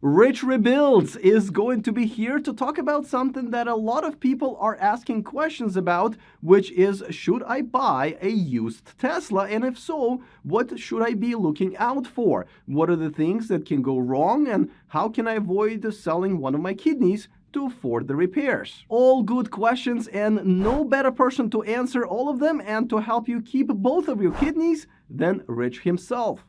Rich Rebuilds is going to be here to talk about something that a lot of people are asking questions about, which is, should I buy a used Tesla? And if so, what should I be looking out for? What are the things that can go wrong? And how can I avoid selling one of my kidneys to afford the repairs? All good questions, and no better person to answer all of them and to help you keep both of your kidneys than Rich himself.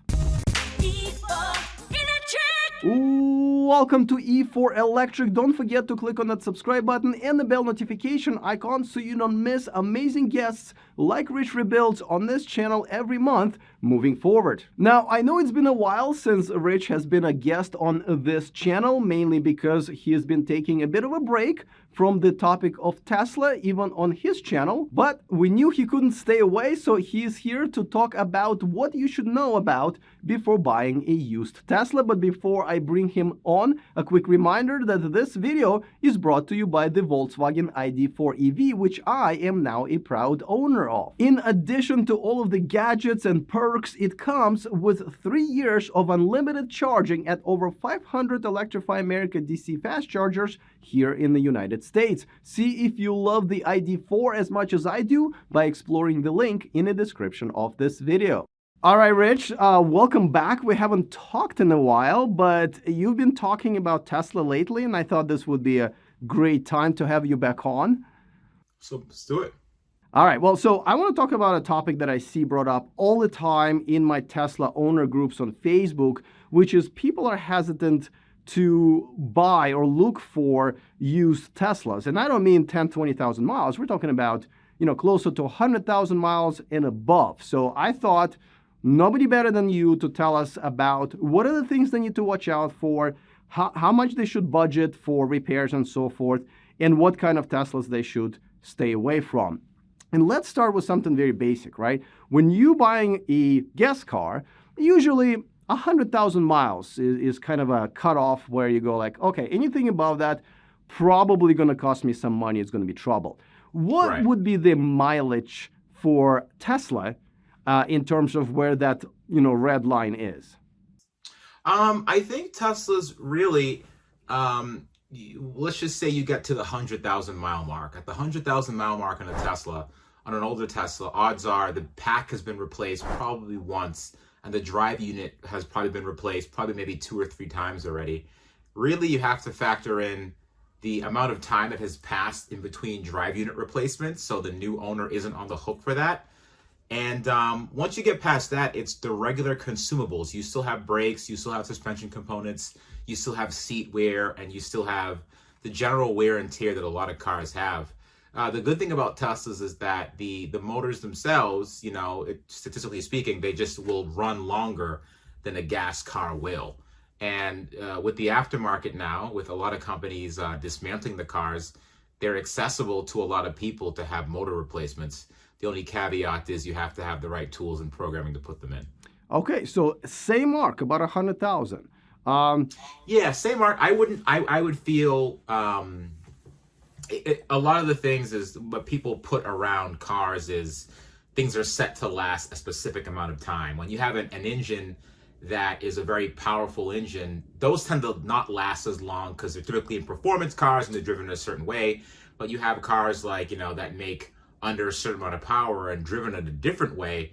Welcome to E4 Electric. Don't forget to click on that subscribe button and the bell notification icon so you don't miss amazing guests like Rich Rebuilds on this channel every month moving forward. Now, I know it's been a while since Rich has been a guest on this channel, mainly because he has been taking a bit of a break from the topic of Tesla, even on his channel, but we knew he couldn't stay away, so he is here to talk about what you should know about before buying a used Tesla. But before I bring him on, a quick reminder that this video is brought to you by the Volkswagen ID.4 EV, which I am now a proud owner of. In addition to all of the gadgets and perks, it comes with 3 years of unlimited charging at over 500 Electrify America DC fast chargers here in the United States. See if you love the ID.4 as much as I do by exploring the link in the description of this video. All right, Rich, welcome back. We haven't talked in a while, but you've been talking about Tesla lately, and I thought this would be a great time to have you back on. So let's do it. All right, well, so I want to talk about a topic that I see brought up all the time in my Tesla owner groups on Facebook, which is people are hesitant to buy or look for used Teslas. And I don't mean 10, 20,000 miles. We're talking about, closer to 100,000 miles and above. So I thought nobody better than you to tell us about what are the things they need to watch out for, how much they should budget for repairs and so forth, and what kind of Teslas they should stay away from. And let's start with something very basic, right? When you're buying a gas car, usually 100,000 miles is kind of a cutoff where you go like, okay, anything above that, probably going to cost me some money. It's going to be trouble. What would be the mileage for Tesla in terms of where that, red line is? I think Tesla's really, let's just say you get to the 100,000 mile mark. At the 100,000 mile mark on a Tesla, on an older Tesla, odds are the pack has been replaced probably once, and the drive unit has probably been replaced probably maybe 2 or 3 times already. Really, you have to factor in the amount of time that has passed in between drive unit replacements, so the new owner isn't on the hook for that. And once you get past that, it's the regular consumables. You still have brakes, you still have suspension components, you still have seat wear, and you still have the general wear and tear that a lot of cars have. The good thing about Teslas is that the motors themselves, statistically speaking, they just will run longer than a gas car will. And with the aftermarket now, with a lot of companies dismantling the cars, they're accessible to a lot of people to have motor replacements. The only caveat is you have to have the right tools and programming to put them in. Okay, so same mark, about 100,000. Yeah, same mark. I would feel a lot of the things is what people put around cars is things are set to last a specific amount of time. When you have an engine that is a very powerful engine, those tend to not last as long because they're typically in performance cars and they're driven in a certain way. But you have cars like, that make under a certain amount of power and driven in a different way,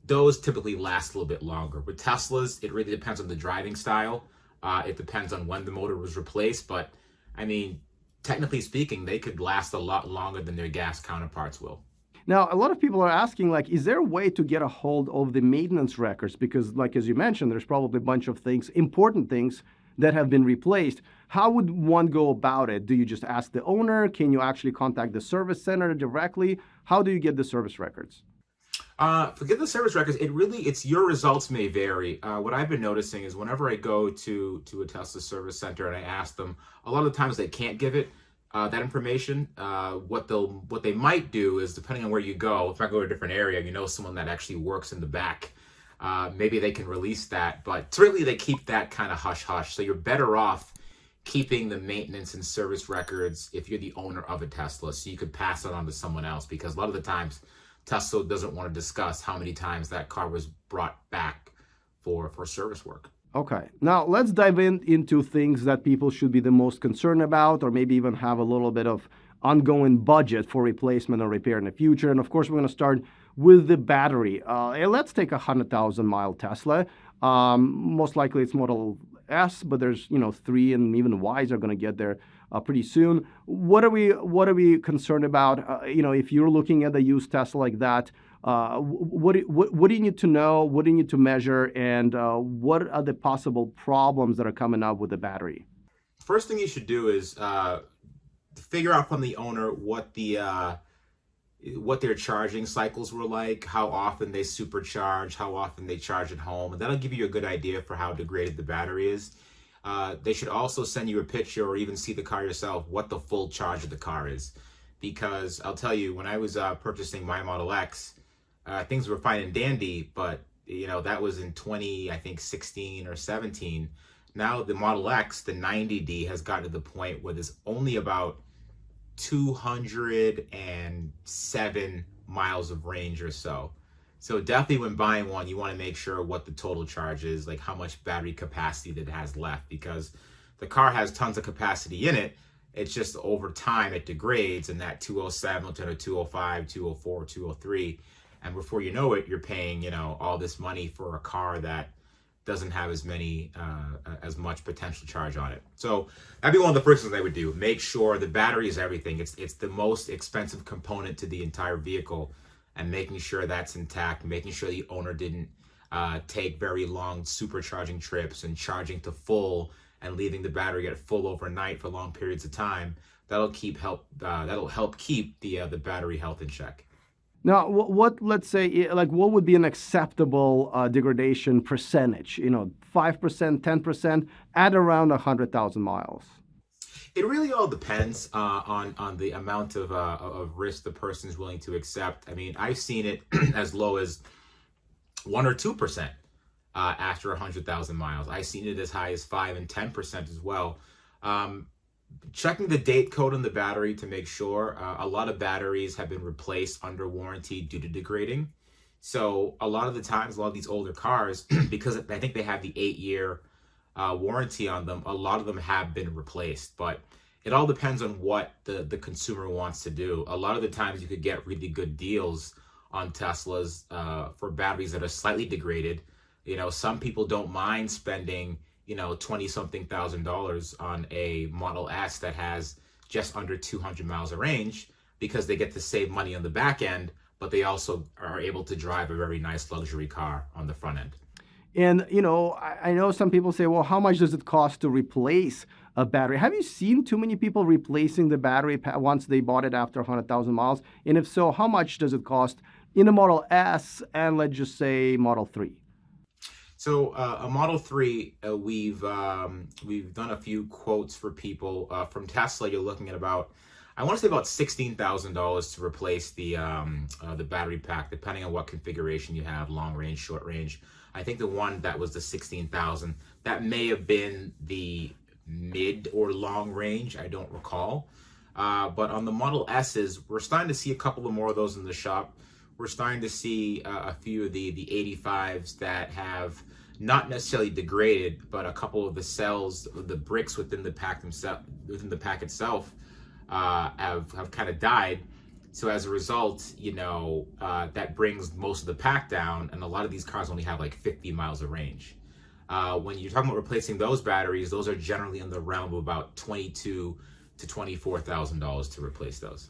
those typically last a little bit longer. With Teslas, it really depends on the driving style. It depends on when the motor was replaced. But I mean, technically speaking, they could last a lot longer than their gas counterparts will. Now, a lot of people are asking, is there a way to get a hold of the maintenance records? Because, as you mentioned, there's probably a bunch of things, important things, that have been replaced. How would one go about it? Do you just ask the owner? Can you actually contact the service center directly? How do you get the service records? Forget the service records. It's your results may vary. What I've been noticing is whenever I go to a Tesla service center and I ask them, a lot of the times they can't give it. That information. What they might do is, depending on where you go, if I go to a different area, someone that actually works in the back, maybe they can release that. But certainly they keep that kind of hush-hush. So you're better off keeping the maintenance and service records if you're the owner of a Tesla, so you could pass it on to someone else, because a lot of the times Tesla doesn't want to discuss how many times that car was brought back for service work. Okay, now let's dive into things that people should be the most concerned about, or maybe even have a little bit of ongoing budget for replacement or repair in the future. And of course, we're going to start with the battery. Let's take a 100,000-mile Tesla. Most likely it's Model S, but there's 3 and even Ys are going to get there pretty soon. What are we concerned about? If you're looking at a used Tesla like that, what do you need to know? What do you need to measure? And what are the possible problems that are coming up with the battery? First thing you should do is figure out from the owner what their charging cycles were like, how often they supercharge, how often they charge at home, and that'll give you a good idea for how degraded the battery is. They should also send you a picture, or even see the car yourself, what the full charge of the car is. Because I'll tell you, when I was purchasing my Model X, things were fine and dandy, but that was in 2016 or 17. Now the Model X, the 90D, has gotten to the point where there's only about 207 miles of range or so. So definitely when buying one, you want to make sure what the total charge is, like how much battery capacity that it has left, because the car has tons of capacity in it. It's just over time it degrades, and that 207 will turn to 205, 204, 203. And before you know it, you're paying, all this money for a car that doesn't have as much potential charge on it. So that'd be one of the first things I would do. Make sure the battery is everything. It's the most expensive component to the entire vehicle, and making sure that's intact, making sure the owner didn't take very long supercharging trips and charging to full and leaving the battery at full overnight for long periods of time. That'll help keep the battery health in check. Now, let's say, what would be an acceptable degradation percentage? 5%, 10% at around 100,000 miles. It really all depends on the amount of risk the person is willing to accept. I mean, I've seen it as low as 1 or 2% after 100,000 miles. I've seen it as high as 5 and 10% as well. Checking the date code on the battery to make sure. A lot of batteries have been replaced under warranty due to degrading. So a lot of the times, a lot of these older cars, because I think they have the 8-year warranty on them, a lot of them have been replaced. But it all depends on what the consumer wants to do. A lot of the times you could get really good deals on Teslas for batteries that are slightly degraded. Some people don't mind spending 20-something thousand dollars on a Model S that has just under 200 miles of range, because they get to save money on the back end, but they also are able to drive a very nice luxury car on the front end. And, I know some people say, well, how much does it cost to replace a battery? Have you seen too many people replacing the battery once they bought it after 100,000 miles? And if so, how much does it cost in a Model S and, let's just say, Model 3? So a Model 3, we've done a few quotes for people from Tesla. You're looking at about, I want to say about $16,000 to replace the battery pack, depending on what configuration you have, long range, short range. I think the one that was the 16,000, that may have been the mid or long range. I don't recall. But on the Model S's, we're starting to see a couple of more of those in the shop. We're starting to see a few of the 85s that have not necessarily degraded, but a couple of the cells, the bricks within the pack itself, have kind of died. So as a result, that brings most of the pack down, and a lot of these cars only have like 50 miles of range. When you're talking about replacing those batteries, those are generally in the realm of about $22,000 to $24,000 to replace those.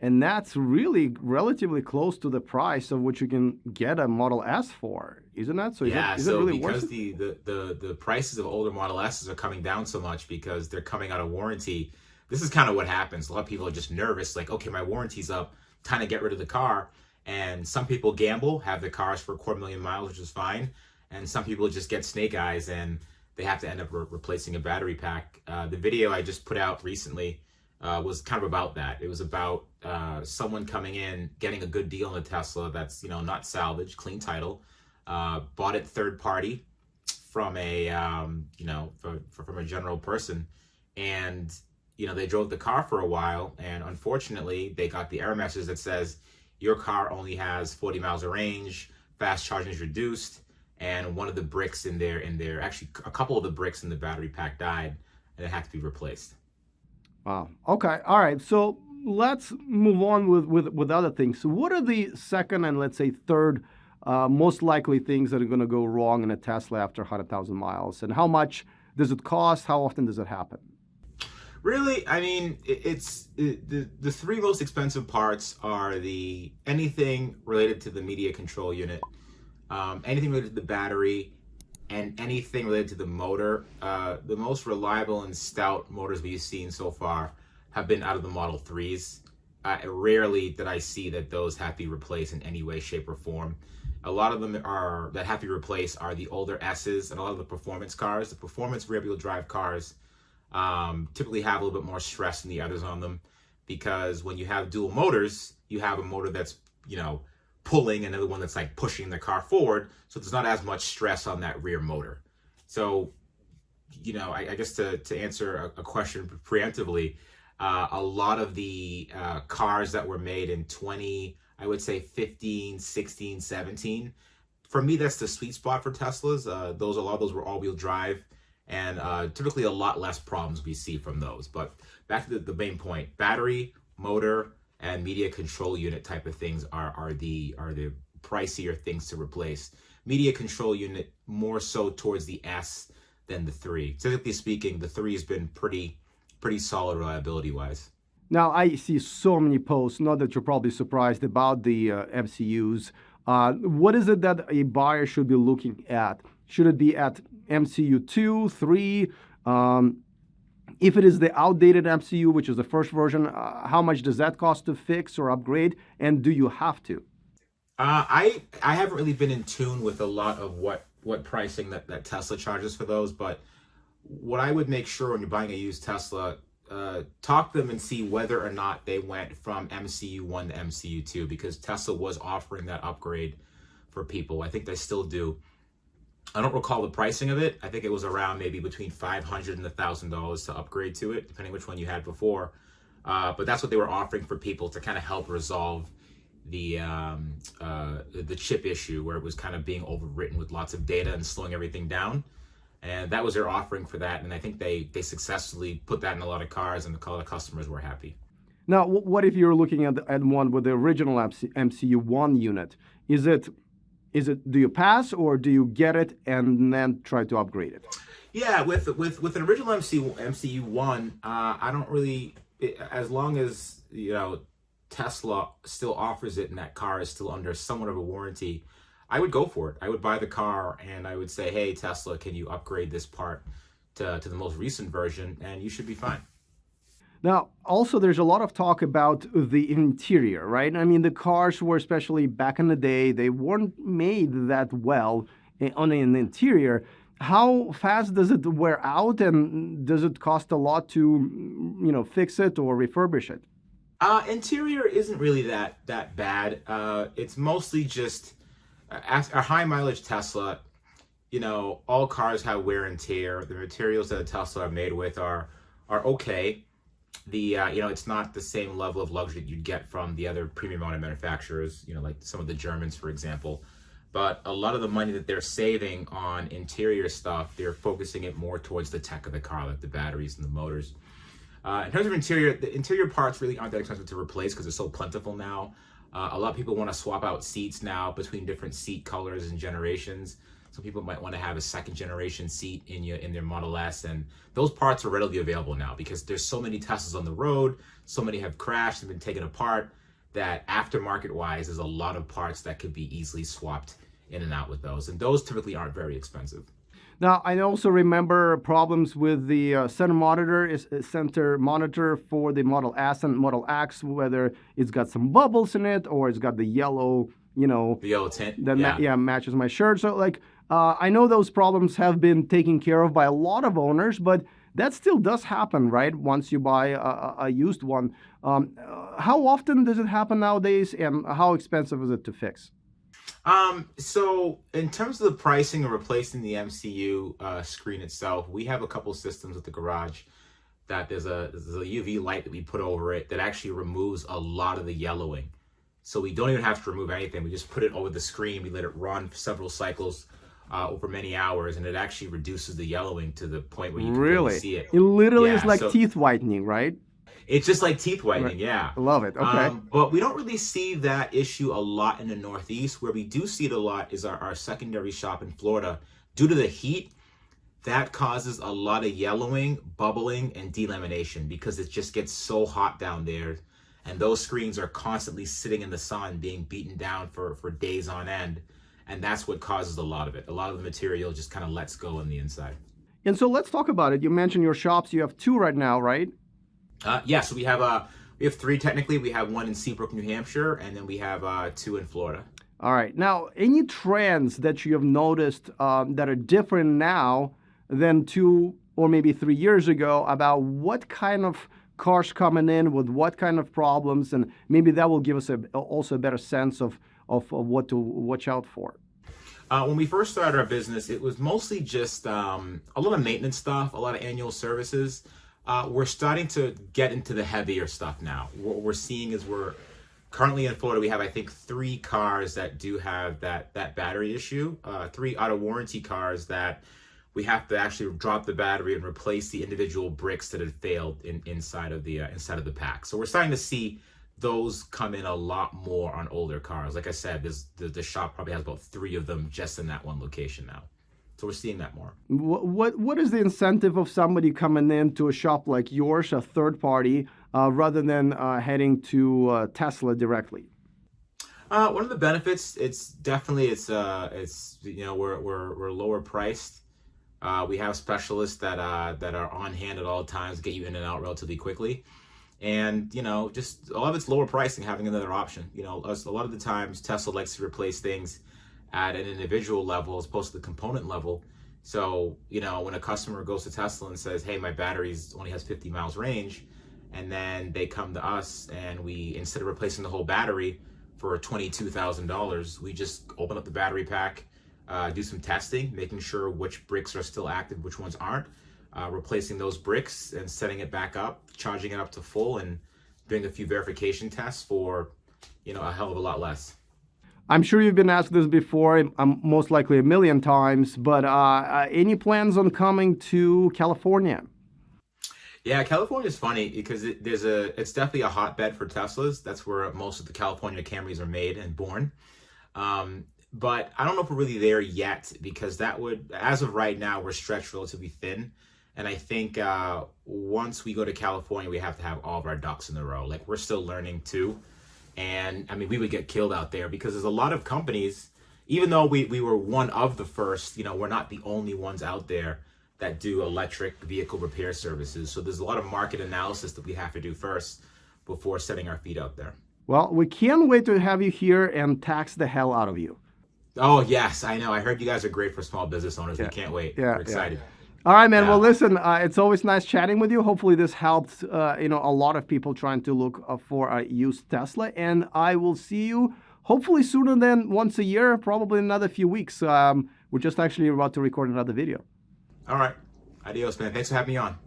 And that's really relatively close to the price of what you can get a Model S for, isn't that? So is it really because worth it? the prices of older Model S's are coming down so much because they're coming out of warranty. This is kind of what happens. A lot of people are just nervous, like, okay, my warranty's up, time to get rid of the car. And some people gamble, have their cars for 250,000 miles, which is fine. And some people just get snake eyes and they have to end up replacing a battery pack. The video I just put out recently was kind of about that. It was about someone coming in, getting a good deal on a Tesla that's not salvage, clean title, bought it third party from a from a general person, and they drove the car for a while, and unfortunately they got the error message that says your car only has 40 miles of range, fast charging is reduced, and one of the bricks in there, actually a couple of the bricks in the battery pack died, and it had to be replaced. Wow. Okay. All right. So let's move on with other things. So what are the second and let's say third most likely things that are going to go wrong in a Tesla after 100,000 miles? And how much does it cost? How often does it happen? Really, I mean, the three most expensive parts are anything related to the media control unit, anything related to the battery, and anything related to the motor. The most reliable and stout motors we've seen so far have been out of the Model 3s. Rarely did I see that those have to be replaced in any way, shape, or form. A lot of them that have to be replaced are the older S's and a lot of the performance cars. The performance rear-wheel drive cars typically have a little bit more stress than the others on them, because when you have dual motors, you have a motor that's, pulling, another one that's like pushing the car forward, so there's not as much stress on that rear motor. So, I guess to answer a question preemptively, a lot of the cars that were made in I would say 15, 16, 17, for me, that's the sweet spot for Teslas. A lot of those were all-wheel drive, and typically a lot less problems we see from those. But back to the main point, battery, motor, and media control unit type of things are the pricier things to replace. Media control unit more so towards the S than the 3. Typically speaking, the 3 has been pretty solid reliability wise. Now, I see so many posts, not that you're probably surprised, about the MCUs. What is it that a buyer should be looking at? Should it be at MCU 2, 3? If it is the outdated MCU, which is the first version, how much does that cost to fix or upgrade? And do you have to? I haven't really been in tune with a lot of what pricing that Tesla charges for those, but what I would make sure when you're buying a used Tesla, talk to them and see whether or not they went from MCU 1 to MCU 2, because Tesla was offering that upgrade for people. I think they still do. I don't recall the pricing of it. I think it was around maybe between $500 and $1,000 to upgrade to it, depending which one you had before. But that's what they were offering for people to kind of help resolve the chip issue, where it was kind of being overwritten with lots of data and slowing everything down. And that was their offering for that. And I think they successfully put that in a lot of cars, and a lot of customers were happy. Now, what if you're looking at one with the original MCU 1 unit? Do you pass, or do you get it and then try to upgrade it? Yeah, with an original MCU 1, I don't really, as long as Tesla still offers it and that car is still under somewhat of a warranty, I would go for it. I would buy the car and I would say, hey, Tesla, can you upgrade this part to the most recent version, and you should be fine. Now, also, there's a lot of talk about the interior, right? I mean, the cars were, especially back in the day, they weren't made that well on an interior. How fast does it wear out, and does it cost a lot to, fix it or refurbish it? Interior isn't really that bad. It's mostly just a high mileage Tesla. All cars have wear and tear. The materials that a Tesla are made with are okay. It's not the same level of luxury that you'd get from the other premium auto manufacturers, like some of the Germans, for example. But a lot of the money that they're saving on interior stuff, they're focusing it more towards the tech of the car, like the batteries and the motors. In terms of interior, the interior parts really aren't that expensive to replace because they're so plentiful now. A lot of people want to swap out seats now between different seat colors and generations. Some people might want to have a second generation seat in their Model S, and those parts are readily available now because there's so many Teslas on the road, so many have crashed and been taken apart, that aftermarket wise, there's a lot of parts that could be easily swapped in and out with those, and those typically aren't very expensive. Now, I also remember problems with the center monitor for the Model S and Model X, whether it's got some bubbles in it or it's got the yellow, the yellow tint that matches my shirt. So I know those problems have been taken care of by a lot of owners, but that still does happen, right? Once you buy a used one. How often does it happen nowadays, and how expensive is it to fix? So in terms of the pricing of replacing the MCU screen itself, we have a couple systems at the garage that there's a UV light that we put over it that actually removes a lot of the yellowing. So we don't even have to remove anything. We just put it over the screen. We let it run for several cycles over many hours, and it actually reduces the yellowing to the point where you can Really? really see it. It literally is Yeah, like so teeth whitening, right? it's just like teeth Right. whitening, yeah. I love it. Okay. But we don't really see that issue a lot in the Northeast. Where we do see it a lot is our secondary shop in Florida. Due to the heat, that causes a lot of yellowing, bubbling, and delamination because it just gets so hot down there. And those screens are constantly sitting in the sun, being beaten down for days on end. And that's what causes a lot of it. A lot of the material just kind of lets go on the inside. And so let's talk about it. You mentioned your shops. You have 2 right now, right? So we have 3 technically. We have 1 in Seabrook, New Hampshire, and then we have 2 in Florida. All right. Now, any trends that you have noticed that are different now than 2 or maybe 3 years ago about what kind of cars coming in with what kind of problems, and maybe that will give us also a better sense of what to watch out for. When we first started our business, it was mostly just a lot of maintenance stuff, a lot of annual services. We're starting to get into the heavier stuff now. What we're seeing is we're currently in Florida, we have, I think, 3 cars that do have that battery issue, 3 out of warranty cars that we have to actually drop the battery and replace the individual bricks that had failed inside of the pack. So we're starting to see those come in a lot more on older cars. Like I said, the shop probably has about 3 of them just in that one location now. So we're seeing that more. What is the incentive of somebody coming into a shop like yours, a third party, rather than heading to Tesla directly? One of the benefits, it's we're lower priced. We have specialists that are on hand at all times, get you in and out relatively quickly. And, just a lot of it's lower pricing, having another option. A lot of the times Tesla likes to replace things at an individual level as opposed to the component level. So, when a customer goes to Tesla and says, hey, my battery only has 50 miles range, and then they come to us and we, instead of replacing the whole battery for $22,000, we just open up the battery pack, do some testing, making sure which bricks are still active, which ones aren't, replacing those bricks and setting it back up, charging it up to full, and doing a few verification tests for, a hell of a lot less. I'm sure you've been asked this before, most likely a million times, but any plans on coming to California? Yeah, California is funny because it's definitely a hotbed for Teslas. That's where most of the California Camrys are made and born. But I don't know if we're really there yet because as of right now, we're stretched relatively thin. And I think once we go to California, we have to have all of our ducks in a row. Like, we're still learning too. And I mean, we would get killed out there because there's a lot of companies, even though we were one of the first, we're not the only ones out there that do electric vehicle repair services. So there's a lot of market analysis that we have to do first before setting our feet out there. Well, we can't wait to have you here and tax the hell out of you. Oh, yes, I know. I heard you guys are great for small business owners. Yeah. We can't wait. Yeah, We're excited. All right, man. Yeah. Well, listen, it's always nice chatting with you. Hopefully this helped, a lot of people trying to look for a used Tesla. And I will see you hopefully sooner than once a year, probably in another few weeks. We're just actually about to record another video. All right. Adios, man. Thanks for having me on.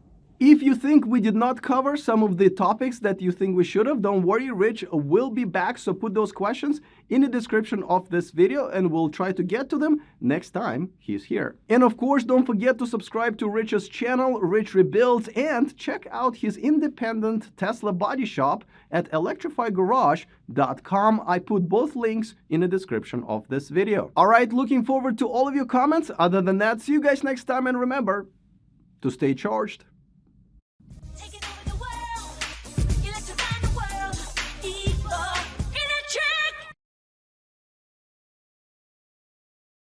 If you think we did not cover some of the topics that you think we should have, don't worry, Rich will be back. So put those questions in the description of this video and we'll try to get to them next time he's here. And of course, don't forget to subscribe to Rich's channel, Rich Rebuilds, and check out his independent Tesla body shop at electrifiedgarage.com. I put both links in the description of this video. All right, looking forward to all of your comments. Other than that, see you guys next time, and remember to stay charged.